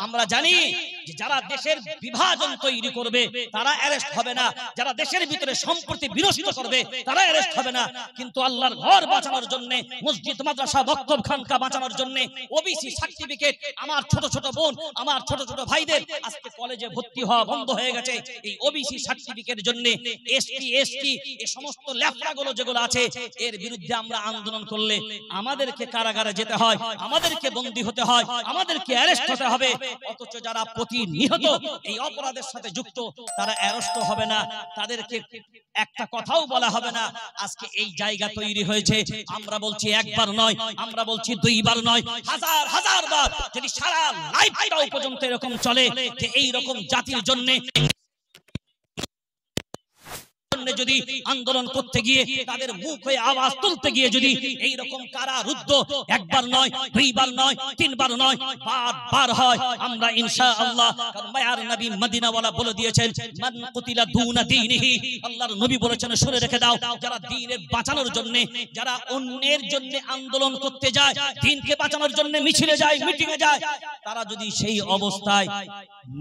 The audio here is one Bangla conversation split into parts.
আমরা জানি যে যারা দেশের বিভাজন তৈরি করবে তারা অ্যারেস্ট হবে না, যারা দেশের ভিতরে সম্প্রীতি বিনষ্ট করবে তারা অ্যারেস্ট হবে না, কিন্তু আল্লাহর ঘর বাঁচানোর জন্য, মসজিদ মাদ্রাসা বক্তব্য খানকা বাঁচানোর জন্য ওবিসি সার্টিফিকেট, আমার ছোট ছোট বোন, আমার ছোট ছোট ভাইদের আজকে কলেজে ভর্তি হওয়া বন্ধ হয়ে গেছে এই ওবিসি সার্টিফিকেটের জন্য। এসটি এই সমস্ত লেফটাগুলো যেগুলো আছে এর বিরুদ্ধে আমরা আন্দোলন করলে আমাদেরকে কারাগারে যেতে হয়, আমাদেরকে বন্দী হতে হয়, আমাদেরকে অ্যারেস্ট হতে হবে। অথচ যারা প্রতিনিয়ত এই অপরাধের সাথে যুক্ত তারা অ্যারেস্ট হবে না, তাদেরকে একটা কথাও বলা হবে না। আজকে এই জায়গা তৈরি হয়েছে, আমরা বলছি একবার নয়, আমরা বলছি দুইবার নয়, হাজার হাজার বার। যদি সারা লাইফটাও পর্যন্ত এরকম চলে যে এই রকম জাতির জন্য যদি আন্দোলন করতে গিয়ে তাদের মুখ হয়ে আওয়াজ তুলতে গিয়ে যদি এই রকম কারারুদ্ধ একবার নয়, দুইবার নয়, তিনবার নয়, বারবার হয়, আমরা ইনশাআল্লাহ, কারণ মায়ার নবী মদিনাওয়ালা বলে দিয়েছেন মান কুতিলা দুনা দীনিহি, আল্লাহর নবী বলেছেন শুনে রেখে দাও, যারা দ্বীনের বাঁচানোর জন্য, যারা অন্যের জন্য আন্দোলন করতে যায়, দ্বীনকে বাঁচানোর জন্য মিছিলে যায়, মিটিংয়ে যায়, তারা যদি সেই অবস্থায়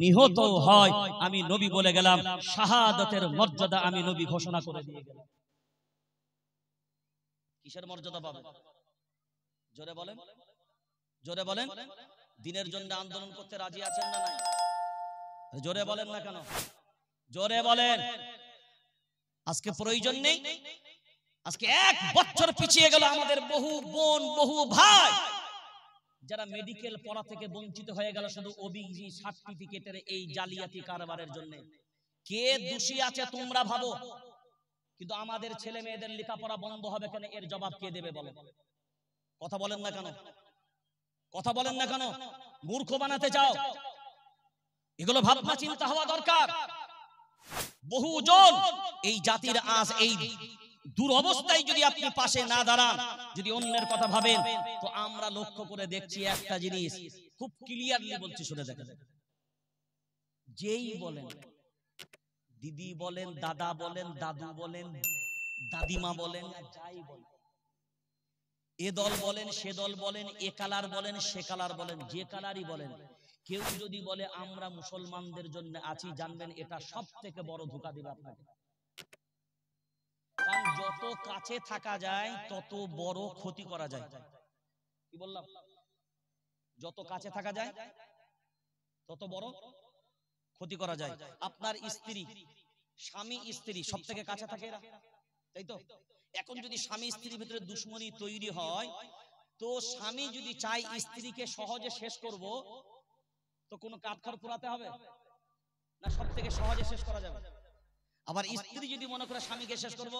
নিহত হয়, আমি নবী বলে গেলাম শাহাদাতের মর্যাদা আমি নবী ঘোষণা করে দিয়ে গেলাম। কিসের মর্যাদা পাবে? জোরে বলেন, জোরে বলেন। দ্বীনের জন্য আন্দোলন করতে রাজি আছেন না নাই? জোরে বলেন না কেন? জোরে বলেন। আজকে প্রয়োজন নেই, আজকে এক বছর পিছিয়ে গেল আমাদের বহু বোন, বহু ভাই যারা মেডিকেল পড়া থেকে বঞ্চিত হয়ে গেল শুধু ওবিসি সার্টিফিকেটের এই জালিয়াতি কারবারের জন্য। কে দোষী আছে তোমরা ভাবো, কিন্তু আমাদের ছেলে মেয়েদের লেখাপড়া বন্ধ হবে কেন এর জবাব কে দেবে বলো? কথা বলেন না কেন? কথা বলেন না কেন? মূর্খ বানাতে চাও? এগুলো ভাবনা চিন্তা হওয়া দরকার। বহুজন এই জাতির আজ এই দুরবস্থায় যদি আপনি পাশে না দাঁড়ান, যদি অন্যের কথা ভাবেন, তো আমরা লক্ষ্য করে দেখছি একটা জিনিস খুব ক্লিয়ারলি বলছি, শুনে দেখেন। যেই বলেন, দিদি বলেন, দাদা বলেন, দাদু বলেন, দাদিমা বলেন, যাই বলেন, এ দল বলেন, সে দল বলেন, এ কালার বলেন, সে কালার বলেন, যে কালারই বলেন, কেউ যদি বলে আমরা মুসলমানদের জন্য আছি, জানবেন এটা সব থেকে বড় ধোঁকা দিবে আপনাকে। কারণ যত কাছে থাকা যায় তত বড় ক্ষতি করা যায়। কি বললাম? যত কাছে থাকা যায় তত বড় ক্ষতি করা যায়। আপনার স্ত্রী, স্বামী স্ত্রী সব থেকে কাছে থাকে এরা, তাই তো? এখন যদি স্বামী স্ত্রীর ভিতরে দুশ্মনী তৈরি হয়, তো স্বামী যদি চায় স্ত্রীকে সহজে শেষ করব, তো কোনো কাঠখড় পোড়াতে হবে না, সব থেকে সহজে শেষ করা যাবে। আবার স্ত্রী যদি মনে করে স্বামীকে শেষ করব,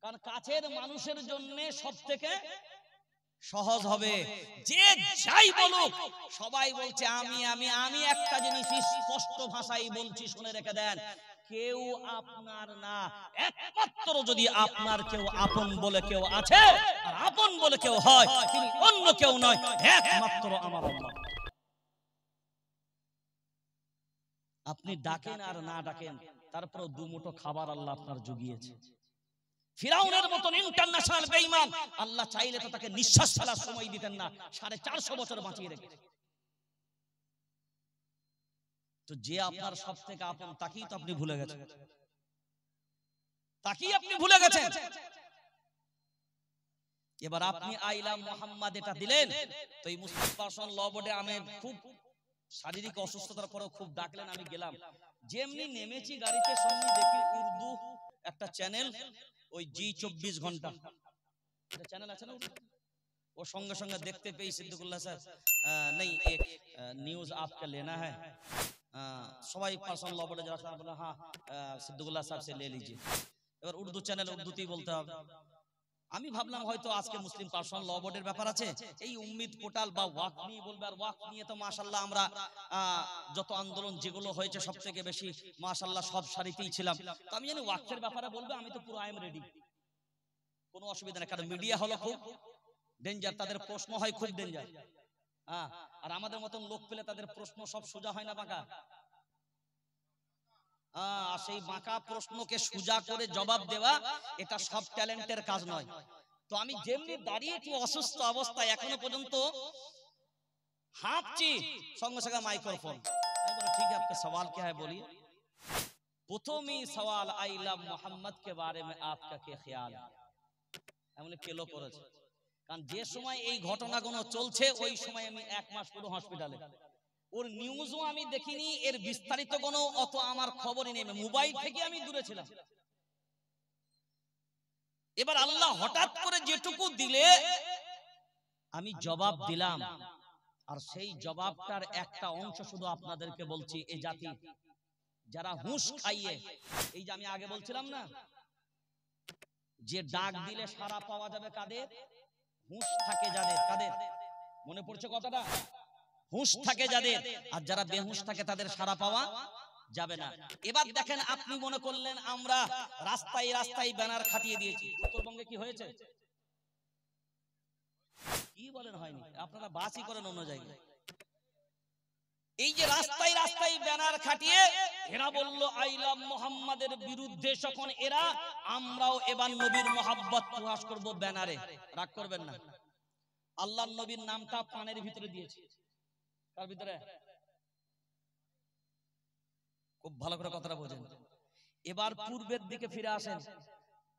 কারণ কাছের মানুষের জন্য সব থেকে সহজ হবে। যে যাই বলুক সবাই বলছে আমি আমি আমি একটা জিনিস স্পষ্ট ভাষায় বলছি, শুনে রেখে দেন, কেউ আপনার না, একমাত্র যদি আপনার কেউ আপন বলে কেউ আছে, আর আপন বলে কেউ হয়, তিনি অন্য কেউ নয়, একমাত্র আমার আল্লাহ। আপনি ডাকেন আর না ডাকেন, তারপরেও দুমুঠো খাবার আল্লাহ আপনার জুগিয়েছে। ফিরাউনের মতন ইন্টারন্যাশনাল বেঈমান আল্লাহ চাইলে তো তাকে নিঃশ্বাস ফেলার সময় দিতেন না, 450 বছর বাঁচিয়ে রেখেছে। তো যে আপনার সব থেকে আপন, তাকেই তো আপনি ভুলে গেছেন, তাকেই আপনি ভুলে গেছেন। এবার আপনি আইলা মোহাম্মদ এটা দিলেন, তো এই মুসলিম পার্সোনাল ল বোর্ডে আমি খুব শারীরিক অসুস্থতার পরেও খুব ডাকলেন, আমি গেলাম। যেমনি নেমেছি গাড়িতে, সামনে দেখি উর্দু একটা চ্যানেল, ওই জি24 ঘন্টা চ্যানেল আছে না, ও সঙ্গে সঙ্গে দেখতে পেয়ে সিদ্দিকুল্লাহ স্যার নেই এক নিউজ आपका लेना है, সবাই পার্সোনাল ল বোর্ডে যারা বলে হ্যাঁ সিদ্দিকুল্লাহ স্যার সে ले लीजिए। এবার উর্দু চ্যানেল, উর্দুতেই বলতে হবে। আমি ভাবলাম হয়তো আজকে মুসলিম পার্সোনাল ল বোর্ডের ব্যাপার আছে, এই উম্মিদ পোর্টাল বা ওয়াক নিয়ে বলবে। আর ওয়াক নিয়ে তো মাশাআল্লাহ আমরা যত আন্দোলন যেগুলো হয়েছে সব থেকে বেশি মাশাআল্লাহ সব সারিতেই ছিলাম। তো আমি জানি ওয়াকের ব্যাপারে বলবে, আমি তো পুরো আই এম রেডি, কোনো অসুবিধা নেই। কারণ মিডিয়া হলো খুব ডেঞ্জার, তাদের প্রশ্ন হয় খুব ডেঞ্জার। আর আমাদের মতন লোক পেলে তাদের প্রশ্ন সব সোজা হয় না, বাঁকা। সেই বাঁকা প্রশ্নকে সোজা করে জবাব দেওয়া, এটা সব ট্যালেন্টের কাজ নয়। তো আমি যেমনি দাঁড়িয়েছি অসুস্থ অবস্থায়, এখনো পর্যন্ত हाँपची संगे संगे माइक्रोफोन। ठीक है, आपका सवाल क्या है बोलिए। प्रथम सवाल, आई लव मोहम्मद के बारे में आपका क्या ख्याल है? এমনি কেলো করেছে, কারণ যে সময় এই ঘটনাগুলো চলছে ওই সময় আমি 1 মাস পুরো হসপিটালে, ওর নিউজও আমি দেখিনি, এর বিস্তারিত কোনো অত আমার খবরই নেই, মোবাইল থেকে আমি দূরে ছিলাম। এবার আল্লাহ হঠাৎ করে যেটুকু দিলে আমি জবাব দিলাম, আর সেই জবাবটার একটা অংশ শুধু আপনাদেরকে বলছি। এই জাতি যারা হুঁশ খাইয়ে, এই যে আমি আগে বলছিলাম না যে ডাক দিলে সারা পাওয়া যাবে কাদের? হুঁশ থাকে যাদের। কাদের মনে পড়ছে কথাটা? হুঁশ থাকে যাদের, আর যারা বেহুঁশ থাকে তাদের সারা পাওয়া যাবে না। এবার দেখেন, আপনি মনে করলেন আমরা রাস্তায় রাস্তায় ব্যানার খাটিয়ে দিয়েছি। উত্তরবঙ্গে কি হয়েছে? কি বলেন হয়নি? আপনারা বাসই করেন অন্য জায়গায়। এই যে রাস্তায় রাস্তায় ব্যানার খাটিয়ে এরা বলল আই লাভ মুহাম্মাদের বিরুদ্ধে, যখন এরা আমরাও এবার নবীর মোহাব্বত প্রকাশ করব ব্যানারে। রাগ করবেন না, আল্লাহর নবীর নামটা পানের ভিতরে দিয়েছে। কার ভিতরে? খুব ভালো করে কথাটা বোঝেন। এবার পূর্বের দিকে ফিরে আসেন।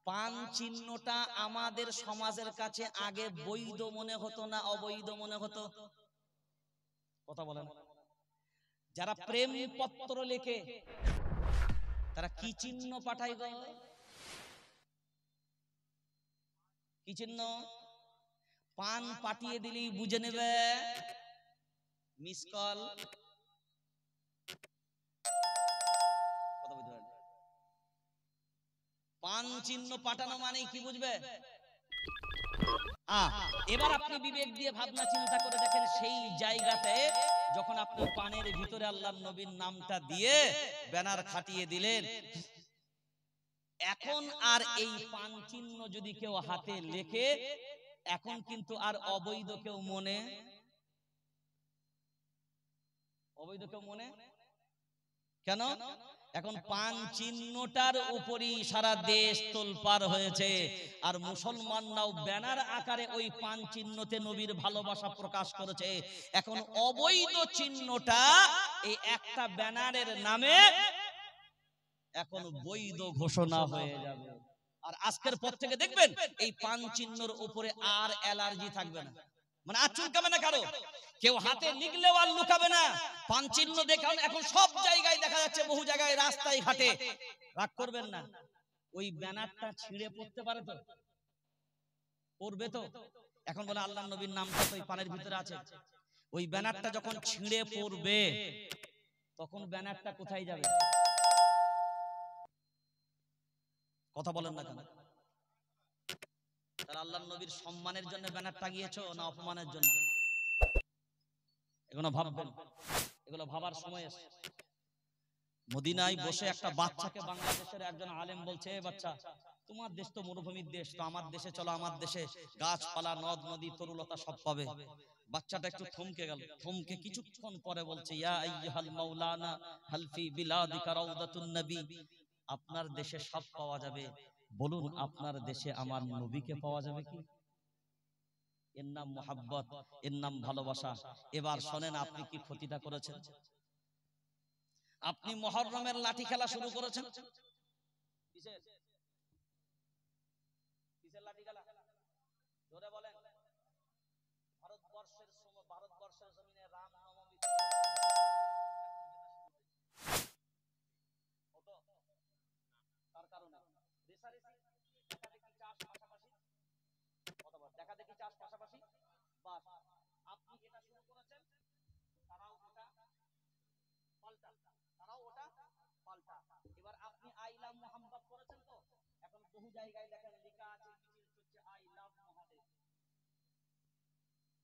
পান চিহ্নটা আমাদের সমাজের কাছে আগে বৈধ মনে হতো না অবৈধ মনে হতো? কথা বলেন। যারা প্রেম পত্র লেখে তারা কি চিহ্ন পাঠায় গো? কি চিহ্ন? পান পাঠিয়ে দিলেই বুঝে নেবে মিস কল। পান চিহ্ন পাঠানো মানে কি বুঝবে? এবার আপনি বিবেক দিয়ে ভাবনা চিন্তা করে দেখেন, সেই জায়গাতে যখন আপনি পানের ভিতরে আল্লাহর নবীর নামটা দিয়ে ব্যানার খাটিয়ে দিলেন, এখন আর এই পান চিহ্ন যদি কেউ হাতে লেখে, এখন কিন্তু আর অবৈধ কেউ মনে, অবৈধ কেউ মনে কেন? এখন পান চিহ্নটার উপরই সারা দেশ তোলপাড় হয়েছে, আর মুসলমানরাও ব্যানার আকারে ওই পান চিহ্নতে নবীর ভালোবাসা প্রকাশ করেছে। এখন অবৈধ চিহ্নটা এই একটা ব্যানারের নামে এখন বৈধ ঘোষণা হয়ে যাবে। আর আজকের পর থেকে দেখবেন এই পান চিহ্নের উপরে আর অ্যালার্জি থাকবে না, মানে আর চুলকাবে না কারো। কেউ হাতে লিখলেও আর লুকাবে না। পান চিহ্ন দেখান এখন সব জায়গায় দেখা যাচ্ছে, বহু জায়গায় রাস্তায় ঘাটে। রাগ করবেন না, ওই ব্যানারটা ছিঁড়ে পড়তে পারে তো? পড়বে তো। এখন বলে আল্লাহর নবীর নামটা তো ওই পানের ভিতরে আছে। ওই ব্যানারটা যখন ছিঁড়ে পড়বে তখন ব্যানারটা কোথায় যাবে? কথা বলেন না কেন? তারা আল্লাহর নবীর সম্মানের জন্য ব্যানার টাঙিয়েছো না অপমানের জন্য? এগুলো ভাববেন, এগুলো ভাবার সময় এসেছে। মদিনায় বসে একটা বাচ্চাকে বাংলাদেশের একজন আলেম বলছে, বাচ্চা তোমার দেশ তো মরুভূমির দেশ, তো আমার দেশে চলো, আমার দেশে গাছপালা নদ নদী তরুলতা সব পাবে। বাচ্চাটা একটু থমকে গেল, থমকে কিছুক্ষণ পরে বলছে, ইয়া আইয়ুহাল মাওলানা হাল ফি বিলাদিকা রাউদাতুন নবী, আপনার দেশে সব পাওয়া যাবে, বলুন আপনার দেশে আমার নবীকে পাওয়া যাবে কি? এর নাম মুহাব্বত, এর নাম ভালোবাসা। এবার শোনেন আপনি কি ক্ষতিটা করেছেন? আপনি মুহররমের লাঠি খেলা শুরু করেছেন। কিসের কিসের লাঠি খেলা? জোরে বলেন। ভারতবর্ষের জমিনে রামনবমী তার কারণে রেসারেসি দেখাদেখি চাষ পাশাপাশি, দেখা দেখি চাষ পাশাপাশি, বাস আপনি এটা শুরু করেছেন, তারাও ওটা পাল্টা, তারাও ওটা পাল্টা। এবার আপনি আই লাভ মোহাম্মদ করেছেন তো, এখন বহু জায়গায় দেখেন লেখা আছে, মিছিল হচ্ছে আই লাভ মহাদেব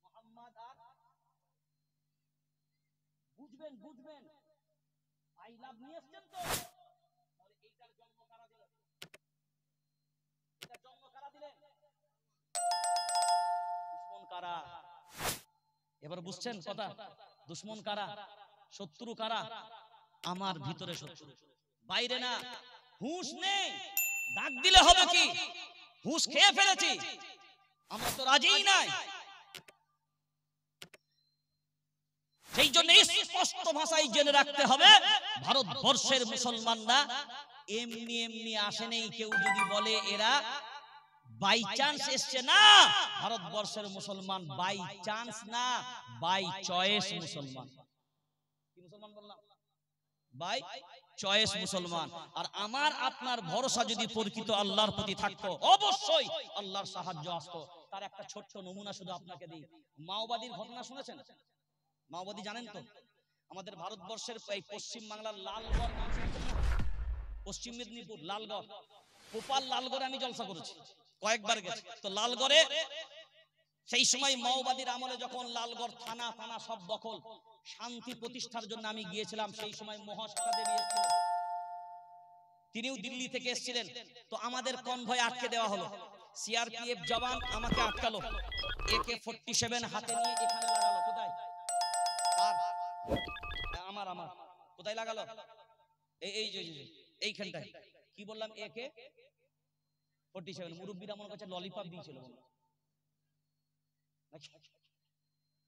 মোহাম্মদ। আর বুঝবেন বুঝবেন আই লাভ নিয়ে এসছেন তো, তাহলে এইটার জন্ম কারা দিলেন? এটার জন্ম কারা দিলেন? দুশমন কারা? এবার বুঝছেন কথা? দুশমন কারা, শত্রু কারা? আমার ভিতরে শত্রু, বাইরে না। হুঁশ নেই, ডাক দিলে হবে কি? হুঁশ খেয়ে ফেলেছি, আমরা তো রাজিই নাই। স্পষ্ট ভাষায় জেনে রাখতে হবে, ভারতবর্ষের মুসলমানরা এমনি এমনি আসেনি। কেউ যদি বলে এরা বাই চান্স এসছে, না, ভারতবর্ষের মুসলমান বাই চান্স না, বাই চয়েস মুসলমান। কি মুসলমান বললাম? বাই চয়েস মুসলমান। আর আমার আপনার ভরসা যদি প্রকৃত আল্লাহর প্রতি থাকতো, অবশ্যই আল্লাহর সাহায্য আসতো। তার একটা ছোট্ট নমুনা শুধু আপনাকে দিই। মাওবাদীর ঘটনা শুনেছেন? মাওবাদী জানেন তো? আমাদের ভারতবর্ষের এই পশ্চিম বাংলার লালগড় নাম শুনেছেন না? পশ্চিম মেদিনীপুর লালগড়, গোপাল লালগড়ে আমি জলসা করেছি, কয়েকবার গেছি। তো লালগড়ে সেই সময় মাওবাদীর আমলে যখন লালগড় থানা থানা সব দখল, শান্তি প্রতিষ্ঠার জন্য আমি গিয়েছিলাম। সেই সময় মহাশ্বেতা দেবী এসেছিলেন, তিনিও দিল্লি থেকে এসেছিলেন। তো আমাদের কনভয় আটকে দেওয়া হলো। সিআরপিএফ জওয়ান আমাকে আটকালো, AK-47 হাতে নিয়ে এখানে লাগালো। কোথায়? আমার কোথায় লাগালো? এই যে এইখানটায়। কি বললাম? AK-47। মুরব্বীরা মনে করছে ললিপপ দিয়েছিল।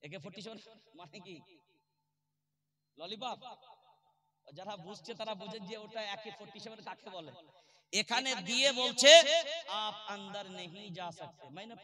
AK-47 মানে কি? ললিপপ? যারা বুঝছে তারা বুঝে যে ওটা AK-47 কাকে বলে। এখানে দিয়ে বলছে আপ अंदर नहीं जा सकते। मैंने